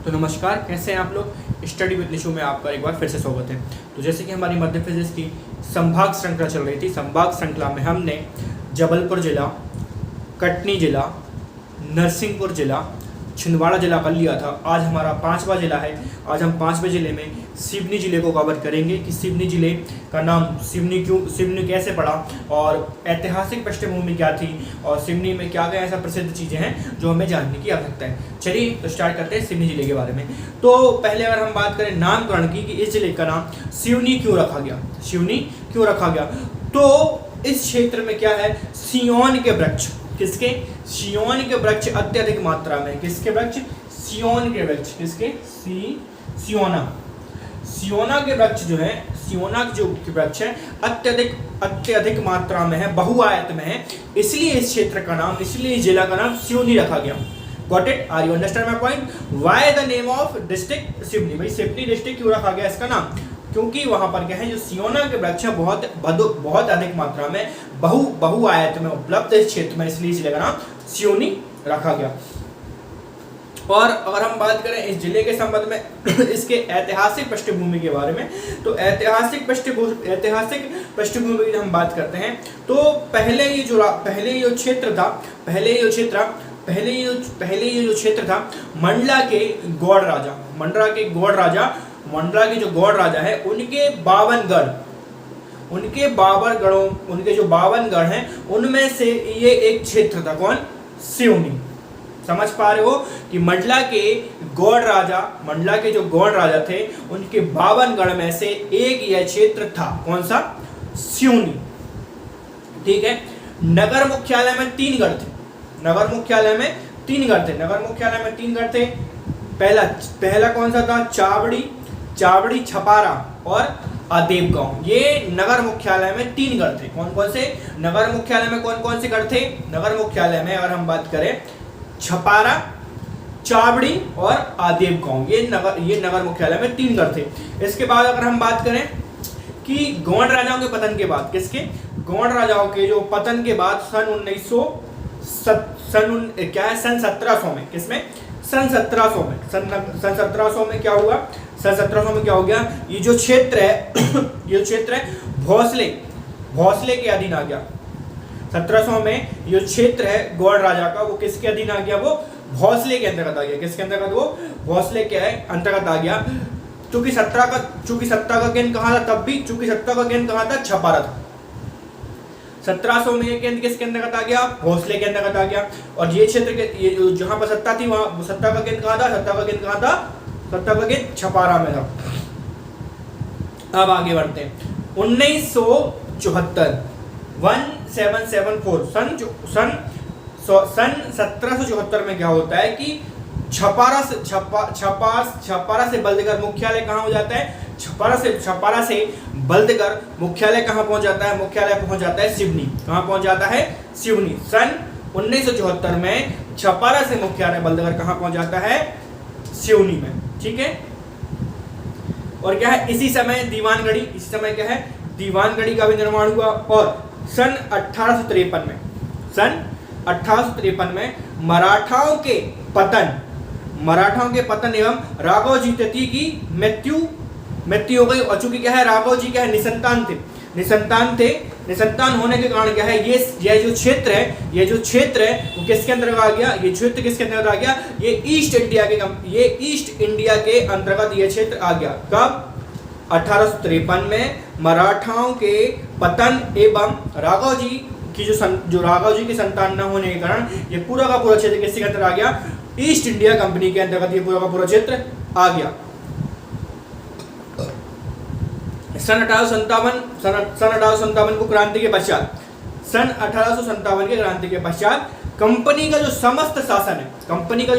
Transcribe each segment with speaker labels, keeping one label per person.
Speaker 1: तो नमस्कार, कैसे हैं आप लोग। स्टडी विद निशु में आपका एक बार फिर से स्वागत है। तो जैसे कि हमारी मध्य प्रदेश की संभाग श्रृंखला चल रही थी, संभाग श्रृंखला में हमने जबलपुर जिला, कटनी जिला, नरसिंहपुर जिला, छिंदवाड़ा जिला कर लिया था। आज हमारा 5वां जिला है। आज हम 5वें जिले में सिवनी जिले को कवर करेंगे कि सिवनी जिले का नाम सिवनी कैसे पड़ा और ऐतिहासिक पृष्ठभूमि क्या थी और सिवनी में क्या क्या ऐसा प्रसिद्ध चीज़ें हैं जो हमें जानने की आवश्यकता है। चलिए तो स्टार्ट करते हैं सिवनी जिले के बारे में। तो पहले अगर हम बात करें नामकरण की कि इस जिले का नाम सिवनी क्यों रखा गया, सिवनी क्यों रखा गया, तो इस क्षेत्र में क्या है, सियोन के वृक्ष, किसके, सियोन के वृक्ष अत्यधिक मात्रा में, किसके वृक्ष, सियोन के वृक्ष, किसके, सियोना के वृक्ष जो है, सियोना जो वृक्ष है अत्यधिक मात्रा में है, बहुआयत में है, इसलिए इस क्षेत्र का नाम, इसलिए इस जिला का नाम सिवनी रखा गया। Got it, are you understand my point. Why the name of district Seoni, भाई सिवनी डिस्ट्रिक्ट क्यों रखा गया इसका नाम, क्योंकि वहां पर क्या है, जो सियोना के वृक्ष है बहुत अधिक मात्रा में बहुआयत में उपलब्ध इस क्षेत्र में, इसलिए इस जिले का नाम सिवनी रखा गया। और अगर हम बात करें इस जिले के संबंध में इसके ऐतिहासिक पृष्ठभूमि के बारे में, तो ऐतिहासिक पृष्ठभूमि की हम बात करते हैं तो पहले ये जो क्षेत्र था मंडला के गौड़ राजा है, उनके 52 गढ़ हैं, उनमें से ये एक क्षेत्र था, कौन, सिवनी। समझ पा रहे हो कि मंडला के जो गौड़ राजा थे उनके 52 गढ़ में से एक यह क्षेत्र था, कौन सा, सिवनी। ठीक है। नगर मुख्यालय में 3 गढ़ थे, नगर मुख्यालय में 3 गढ़ थे। पहला कौन सा था, चावड़ी, छपारा और आदेव गांव। ये नगर मुख्यालय में 3 गढ़ थे। कौन से नगर मुख्यालय में कौन से गढ़ थे, नगर मुख्यालय में अगर हम बात करें छपारा, चावड़ी और आदेव गांव, ये नगर मुख्यालय में 3 गढ़ थे। इसके बाद अगर हम बात करें कि गौड़ राजाओं के पतन के बाद, किसके, गौड़ राजाओं के जो पतन के बाद सन 1700 में, किसमें, सन 1700 में क्या हुआ, सन 1700 में क्या हो गया, ये जो क्षेत्र है भोसले के अधीन आ गया। 1700 में ये क्षेत्र है गौड़ राजा का, वो किसके अधीन आ गया, वो भोसले के अंतर्गत आ गया। किसके अंतर्गत, वो भोसले के अंतर्गत आ गया। चूंकि सत्ता का केंद्र कहाँ था, तब भी चूंकि सत्ता का केंद्र कहाँ था, छपारा था। 1700 में ये केंद्र किसके अंतर्गत आ गया, भोसले के अंतर्गत आ गया। और ये क्षेत्र जहाँ पर सत्ता थी वहाँ सत्ता का केंद्र कहाँ था, सत्ता का केंद्र छपारा में था। अब आगे बढ़ते हैं। 1774 सन 1774 में क्या होता है कि छपारा से बल्दगर मुख्यालय कहाँ हो जाता है, छपारा से बल्दगर मुख्यालय कहाँ पहुंच जाता है, मुख्यालय पहुंच जाता है सिवनी। कहाँ पहुंच जाता है, सिवनी। सन 1974 में छपारा से मुख्यालय बल्दगर कहाँ पहुंच जाता है, सिवनी में। ठीक है। और क्या है, इसी समय दीवानगढ़ी का भी निर्माण हुआ। और सन 1853 में मराठाओं के पतन एवं राघवजी तृतीय की मृत्यु हो गई। और चूंकि क्या है, राघवजी क्या है, निसंतान होने के कारण क्या है, ये जो क्षेत्र है वो किसके अंतर्गत आ गया, ये क्षेत्र किसके अंतर्गत आ गया, ये ईस्ट इंडिया के अंतर्गत ये क्षेत्र आ गया। कब, 1853 में मराठाओं के पतन एवं राघवजी की राघवजी की संतान न होने के कारण ये पूरा का पूरा क्षेत्र किसके अंतर्गत आ गया, ईस्ट इंडिया कंपनी के अंतर्गत ये पूरा का पूरा क्षेत्र आ गया। सन 1857 को क्रांति के पश्चात, सन 1857 के क्रांति के पश्चात कंपनी का जो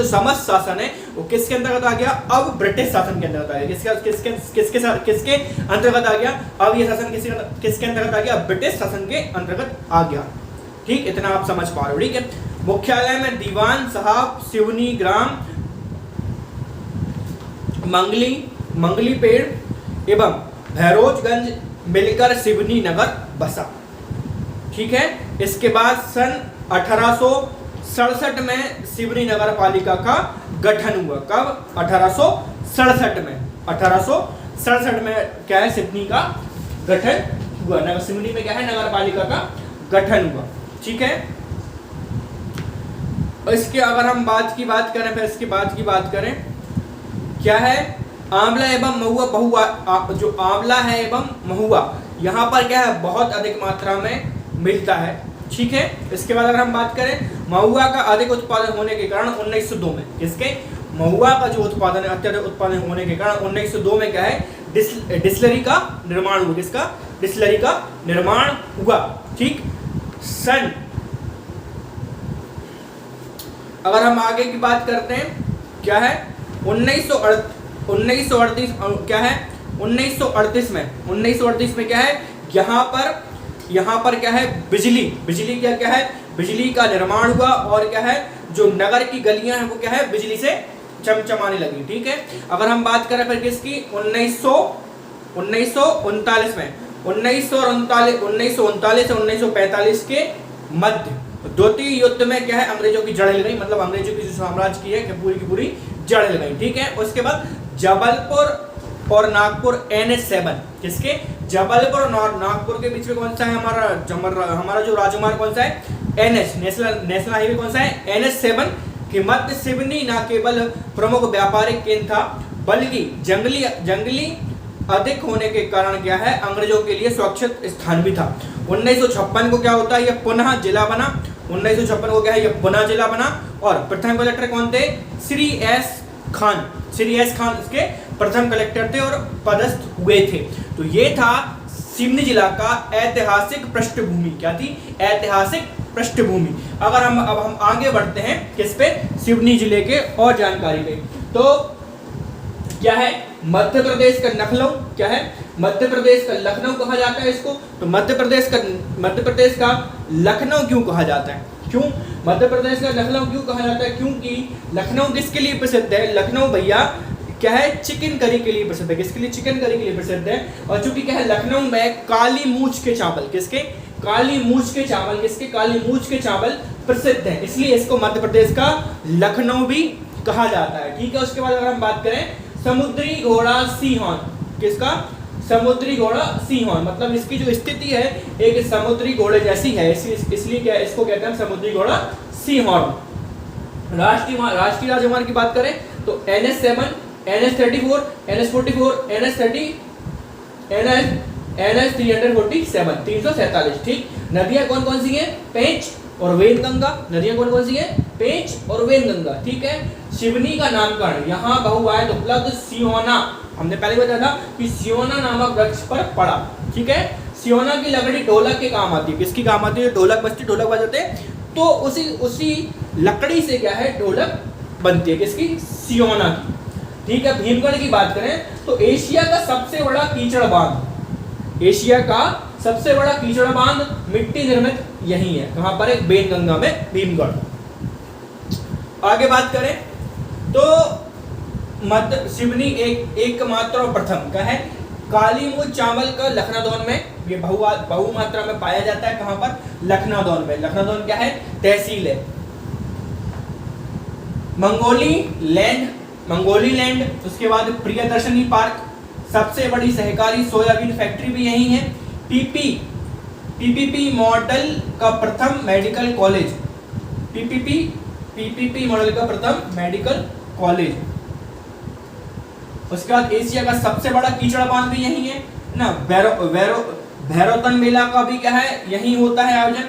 Speaker 1: समस्त शासन है वो किसके अंतर्गत आ गया, अब ब्रिटिश शासन के अंतर्गत आ गया। किसके अंतर्गत आ गया, अब ये शासन किसके अंतर्गत आ गया, ब्रिटिश शासन के अंतर्गत आ गया। ठीक, इतना आप समझ पा रहे हो। ठीक है। मुख्यालय में दीवान साहब सिवनी ग्राम मंगली पेड़ एवं भैरोजगंज मिलकर सिवनी नगर बसा। ठीक है। इसके बाद सन 1867 में सिवनी नगर पालिका का गठन हुआ। कब? 1867 में। 1867 में क्या है, सिवनी का गठन हुआ। नगर सिवनी में क्या है, नगर पालिका का गठन हुआ। ठीक है, इसके अगर हम बात करें, फिर इसके बाद की बात करें, क्या है, आंवला एवं महुआ जो आंवला है एवं महुआ यहाँ पर क्या है, बहुत अधिक मात्रा में मिलता है। ठीक है, इसके बाद अगर हम बात करें महुआ का अधिक उत्पादन होने के कारण 1902 में, किसके, महुआ का जो उत्पादन है, अत्यधिक उत्पादन होने के कारण 1902 में क्या है, डिस्टिलरी का निर्माण हुआ। किसका? डिस्टिलरी का निर्माण हुआ। ठीक, सन अगर हम आगे की बात करते हैं, क्या है, 1938 क्या है, 1938 में क्या है, यहाँ पर क्या है, बिजली क्या है, बिजली का निर्माण हुआ। और क्या है, जो नगर की गलियां हैं वो क्या है, बिजली से चमचमाने लगी। ठीक है, अगर हम बात करें फिर किसकी, 1939 में, 1939 से 1945 के मध्य द्वितीय युद्ध में क्या है, अंग्रेजों की जड़ हिल गई। मतलब अंग्रेजों की जो साम्राज्य की है पूरी की पूरी जड़ हिल गई। ठीक है, उसके बाद जबलपुर और नागपुर NH7, किसके, जबलपुर और नागपुर के बीच में कौन सा है, हमारा जो राजमार्ग कौन सा है, NH नेशनल हाईवे कौन सा है, NH7 के मध्य सिवनी न केवल प्रमुख व्यापारिक केंद्र था, बल्कि जंगली अधिक होने के कारण क्या है, अंग्रेजों के लिए सुरक्षित स्थान भी था। 1956 को क्या होता है, यह पुनः जिला बना। 1956 को क्या है, यह पुनः जिला बना। और प्रथम कलेक्टर कौन थे, श्री एस खान इसके प्रथम कलेक्टर थे और पदस्थ हुए थे। तो ये था सिवनी जिला का ऐतिहासिक पृष्ठभूमि। क्या थी, ऐतिहासिक पृष्ठभूमि। अगर हम आगे बढ़ते हैं किस पे, सिवनी जिले के और जानकारी पे, तो क्या है, मध्य प्रदेश का लखनऊ, क्या है, मध्य प्रदेश का लखनऊ कहा जाता है इसको। तो मध्य प्रदेश का लखनऊ क्यों कहा जाता है, क्यों मध्य प्रदेश का लखनऊ क्यों कहा जाता है, क्योंकि लखनऊ किसके लिए प्रसिद्ध है, लखनऊ भैया क्या है, चिकन करी के लिए प्रसिद्ध है। किसके लिए, चिकन करी के लिए प्रसिद्ध है। और चूंकि क्या है, लखनऊ में काली मूछ के चावल, किसके, काली मूछ के चावल, किसके, काली मूछ के चावल प्रसिद्ध है, इसलिए इसको मध्य प्रदेश का लखनऊ भी कहा जाता है। ठीक है, उसके बाद अगर हम बात करें समुद्री घोड़ा सीहोर, किसका, समुद्री घोड़ा सीहोर, मतलब इसकी जो स्थिति है एक समुद्री घोड़े जैसी है, इसलिए क्या इसको कहते हैं समुद्री घोड़ा सीहोर। राष्ट्रीय राजमार्ग की बात करें तो NH7, NH34, NH44, NH347, 347। ठीक, नदियां कौन कौन सी हैं, पेंच और वेनगंगा। नदियां कौन कौन सी हैं, पेंच और वेनगंगा। ठीक है, सिवनी का नामकरण यहाँ बहुआयत उपलब्ध सियोना, हमने पहले बताया था कि सियोना नामक वृक्ष पर पड़ा। ठीक है, सियोना की लकड़ी ढोलक के काम आती है। किसकी काम आती है, ढोलक बजाते, तो उसी लकड़ी से क्या है, ढोलक बनती है, किसकी, सियोना की। ठीक है, भीमगढ़ की बात करें तो एशिया का सबसे बड़ा कीचड़ बांध मिट्टी निर्मित यही है। कहां पर, एक बेनगंगा में, भीमगढ़। आगे बात करें तो मध्य सिवनी एकमात्र और प्रथम क्या है, काली मूछ चावल का लखनऊ में ये बहु मात्रा में पाया जाता है। कहां पर, लखनऊ में। लखनऊ क्या है, तहसील है। मंगोली लैंड, उसके बाद प्रियदर्शनी पार्क, सबसे बड़ी सहकारी सोयाबीन फैक्ट्री भी यही है। पीपीपी मॉडल का प्रथम मेडिकल कॉलेज, पीपीपी मॉडल का प्रथम मेडिकल कॉलेज। उसके बाद एशिया का सबसे बड़ा कीचड़ बांध भी यही है ना। भैरवतन मेला का भी क्या है, यही होता है आयोजन।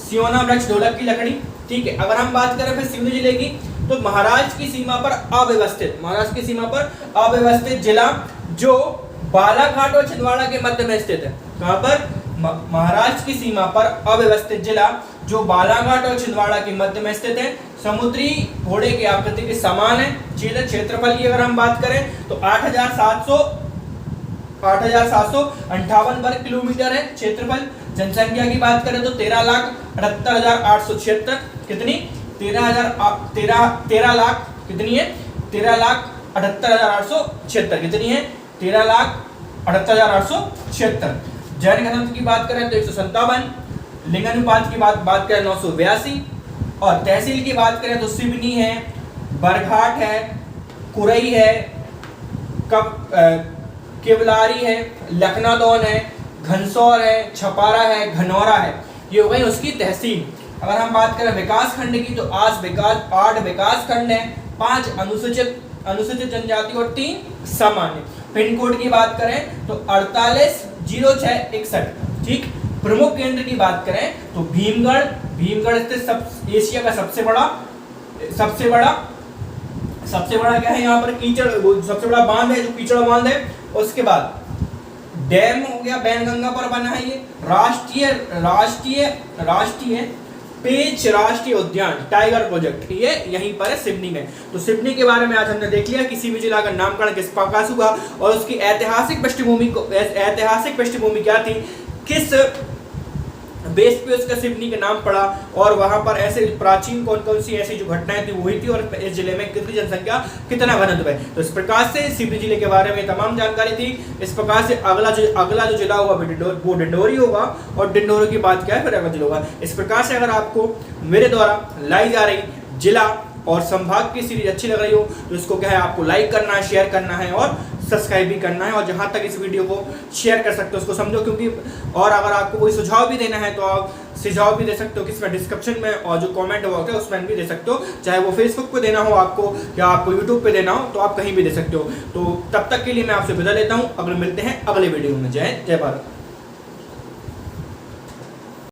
Speaker 1: सियोना वृक्ष ढोलक की लकड़ी। ठीक है, अगर हम बात करें फिर सिवनी जिले की तो महाराष्ट्र की सीमा पर अव्यवस्थित जिला जो बालाघाट और छिंदवाड़ा के मध्य में स्थित है। कहां पर, महाराष्ट्र की सीमा पर अव्यवस्थित जिला जो बालाघाट और छिंदवाड़ा के मध्य में स्थित है। समुद्री घोड़े की आकृति के समान है। क्षेत्रफल की अगर हम बात करें तो 8,758 वर्ग किलोमीटर है क्षेत्रफल। जनसंख्या की बात करें तो 13,68,876। कितनी, 13,68,876। कितनी है, 13,68,876। जैन घनत्व की बात करें तो 157। लिंगानुपात की बात करें 982। और तहसील की बात करें तो सिवनी है, बरघाट है, कुरई है, केवलारी है, लखनादौन है, घनसौर है, छपारा है, घनौरा है। ये हो गई उसकी तहसील। अगर हम बात करें विकास खंड की तो आज 8 विकास खंड है, 5 अनुसूचित जनजाति और 3 सामान्य। पिन कोड की बात करें तो 480661। ठीक। प्रमुख केंद्र की बात करें तो भीमगढ़ स्थित एशिया का सबसे बड़ा क्या है यहाँ पर कीचड़, सबसे बड़ा बांध है जो कीचड़ बांध है। उसके बाद डैम हो गया, बैनगंगा पर बना है ये। राष्ट्रीय पेंच राष्ट्रीय उद्यान टाइगर प्रोजेक्ट ये यहीं पर है सिडनी में। तो सिडनी के बारे में आज हमने देख लिया, किसी भी जिला का नामकरण किस प्रकार से हुआ और उसकी ऐतिहासिक पृष्ठभूमि क्या थी, किस बेस पे उसका सिडनी का नाम पड़ा और वहां पर ऐसे प्राचीन कौन सी ऐसी जो घटनाएं थी वही थी, और इस जिले में कितनी जनसंख्या कितना घनत्व है। तो इस प्रकार से सिवनी जिले के बारे में तमाम जानकारी थी। इस प्रकार से अगला जो जिला होगा वो डिंडोरी होगा, और डिंडोरी की बात क्या है फिर अगला जिला होगा। इस प्रकार से अगर आपको मेरे द्वारा लाई जा रही जिला और संभाग की सीरीज अच्छी लग रही हो तो इसको क्या है आपको लाइक करना है, शेयर करना है और सब्सक्राइब भी करना है, और जहां तक इस वीडियो को शेयर कर सकते हो उसको समझो, क्योंकि और अगर आपको कोई सुझाव भी देना है तो आप सुझाव भी दे सकते हो किसमें डिस्क्रिप्शन में, और जो कमेंट बॉक्स है उसमें भी दे सकते हो, चाहे वो फेसबुक पे देना हो आपको या आपको यूट्यूब पे देना हो तो आप कहीं भी दे सकते हो। तो तब तक के लिए मैं आपसे विदा लेता हूँ, अगर मिलते हैं अगले वीडियो में। जय भारत।